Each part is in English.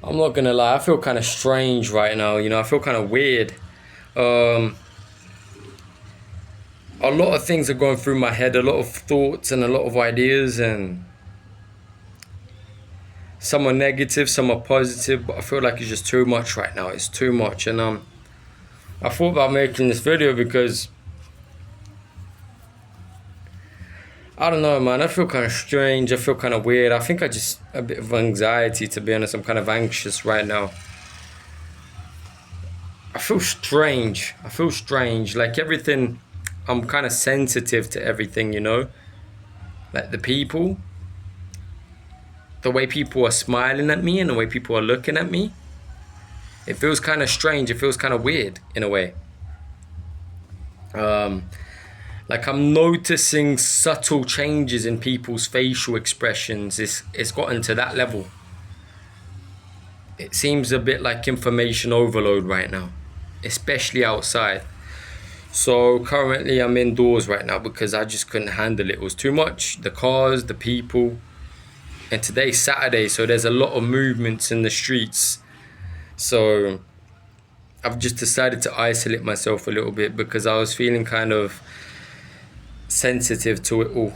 I'm not gonna lie, I feel kind of strange right now, I feel kind of weird. Um, a lot of things are going through my head, a lot of thoughts and a lot of ideas, and some are negative, some are positive, but I feel like it's just too much right now. It's too much, and I thought about making this video because I don't know, man. I feel kind of strange. I feel kind of weird. I think I just a bit of anxiety, to be honest. I'm kind of anxious right now. I feel strange. I feel strange. Like everything, I'm kind of sensitive to everything, Like the way people are smiling at me and the way people are looking at me. It feels kind of strange. It feels kind of weird in a way. Um, like I'm noticing subtle changes in people's facial expressions. It's gotten to that level. It seems a bit like information overload right now, especially outside. So currently I'm indoors right now because I just couldn't handle it. It was too much. The cars, the people. And today's Saturday, so there's a lot of movements in the streets. So I've just decided to isolate myself a little bit because I was feeling kind of sensitive to it all,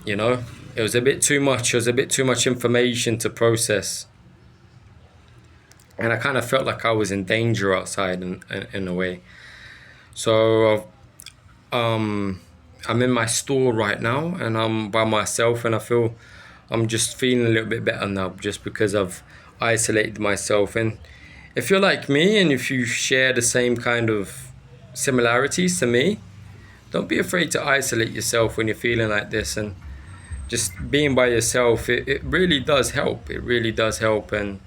you know? It was a bit too much. It was a bit too much information to process. And I kind of felt like I was in danger outside in a way. So I'm in my store right now and I'm by myself, and I feel I'm just feeling a little bit better now just because I've isolated myself. And if you're like me and if you share the same kind of similarities to me, don't be afraid to isolate yourself when you're feeling like this. And just being by yourself, it really does help. It really does help. And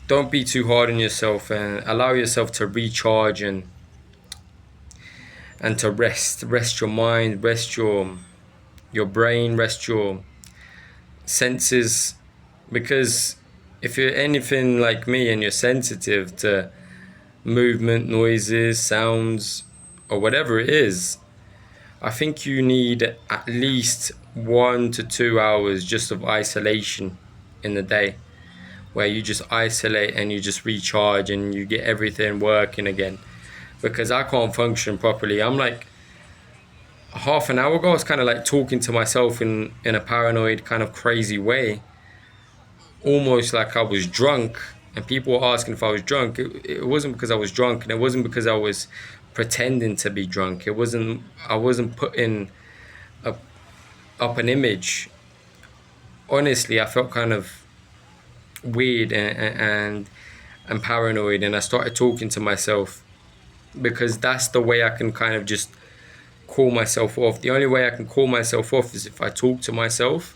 don't be too hard on yourself and allow yourself to recharge and to rest your mind, rest your brain, rest your senses. Because if you're anything like me and you're sensitive to movement, noises, sounds, or whatever it is, I think you need at least 1 to 2 hours just of isolation in the day, where you just isolate and you just recharge and you get everything working again. Because I can't function properly. I'm like, half an hour ago, I was kind of like talking to myself in a paranoid, kind of crazy way, almost like I was drunk. And people were asking if I was drunk. It wasn't because I was drunk, and it wasn't because I was pretending to be drunk. I wasn't putting up, up an image. Honestly, I felt kind of weird and paranoid, and I started talking to myself because that's the way I can kind of just call myself off. The only way I can call myself off is if I talk to myself.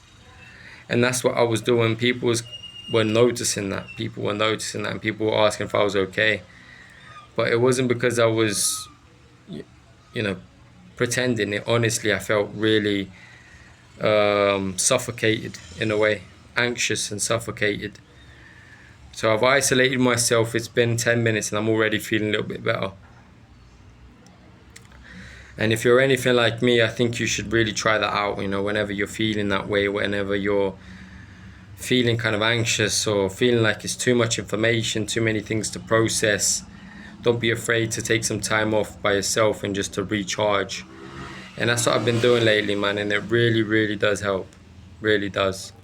And that's what I was doing. Were noticing that. People were noticing that, and people were asking if I was okay. But it wasn't because I was, you know, pretending. Honestly, I felt really suffocated in a way, anxious and suffocated. So I've isolated myself. It's been 10 minutes and I'm already feeling a little bit better. And if you're anything like me, I think you should really try that out, whenever you're feeling that way, whenever you're feeling kind of anxious or feeling like it's too much information, too many things to process. Don't be afraid to take some time off by yourself and just to recharge. And that's what I've been doing lately, man, and it really, really does help. Really does.